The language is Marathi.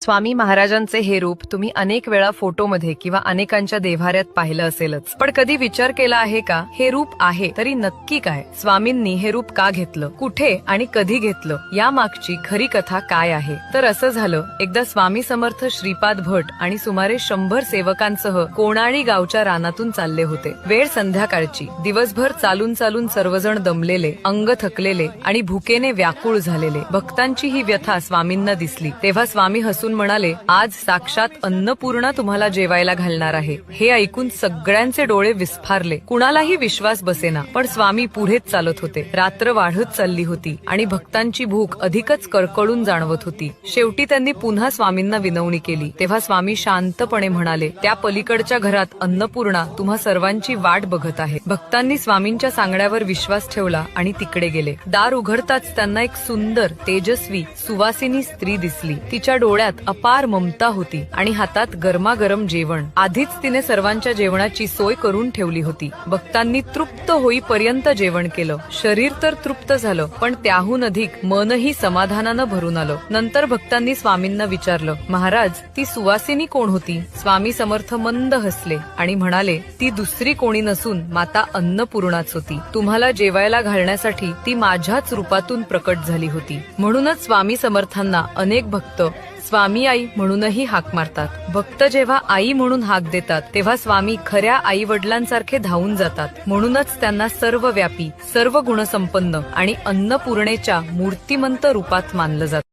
स्वामी महाराजांचे हे रूप तुम्ही अनेक वेळा फोटोमध्ये किंवा अनेकांच्या देव्हाऱ्यात पाहिलं असेलच, पण कधी विचार केला आहे का हे रूप आहे तरी नक्की काय? स्वामींनी हे रूप का घेतलं, कुठे आणि कधी घेतलं, या मागची खरी कथा काय आहे? तर असं झालं, एकदा स्वामी समर्थ श्रीपाद भट आणि सुमारे 100 सेवकांसह कोणाळी गावच्या रानातून चालले होते. वेळ संध्याकाळची. दिवसभर चालून चालून सर्वजण दमलेले, अंग थकलेले आणि भुकेने व्याकुळ झालेले. भक्तांची ही व्यथा स्वामींना दिसली. तेव्हा स्वामी हसून म्हणाले, आज साक्षात अन्नपूर्णा तुम्हाला जेवायला घालणार आहे. हे ऐकून सगळ्यांचे डोळे विस्फारले. कुणालाही विश्वास बसेना, पण स्वामी पुढेच चालत होते. रात्र वाढत चालली होती आणि भक्तांची भूक अधिकच कळकळून जाणवत होती. शेवटी त्यांनी पुन्हा स्वामींना विनवणी केली. तेव्हा स्वामी शांतपणे म्हणाले, त्या पलीकडच्या घरात अन्नपूर्णा तुम्हा सर्वांची वाट बघत आहे. भक्तांनी स्वामींच्या सांगण्यावर विश्वास ठेवला आणि तिकडे गेले. दार उघडताच त्यांना एक सुंदर, तेजस्वी, सुवासिनी स्त्री दिसली. तिच्या डोळ्यात अपार ममता होती आणि हातात गरमागरम जेवण. आधीच तिने सर्वांच्या जेवणाची सोय करून ठेवली होती. भक्तांनी तृप्त होईपर्यंत जेवण केलं. शरीर तर तृप्त झालं, पण त्याहून अधिक मनही समाधानानं भरून आलं. नंतर भक्तांनी स्वामींना विचारलं, महाराज, ती सुवासिनी कोण होती? स्वामी समर्थ मंद हसले आणि म्हणाले, ती दुसरी कोणी नसून माता अन्नपूर्णाच होती. तुम्हाला जेवायला घालण्यासाठी ती माझ्याच रूपातून प्रकट झाली होती. म्हणूनच स्वामी समर्थांना अनेक भक्त स्वामी आई म्हणूनही हाक मारतात. भक्त जेव्हा आई म्हणून हाक देतात तेव्हा स्वामी खऱ्या आई वडिलांसारखे धावून जातात. म्हणूनच त्यांना सर्वव्यापी, सर्व गुणसंपन्न आणि अन्नपूर्णेच्या मूर्तिमंत रूपात मानलं जातं.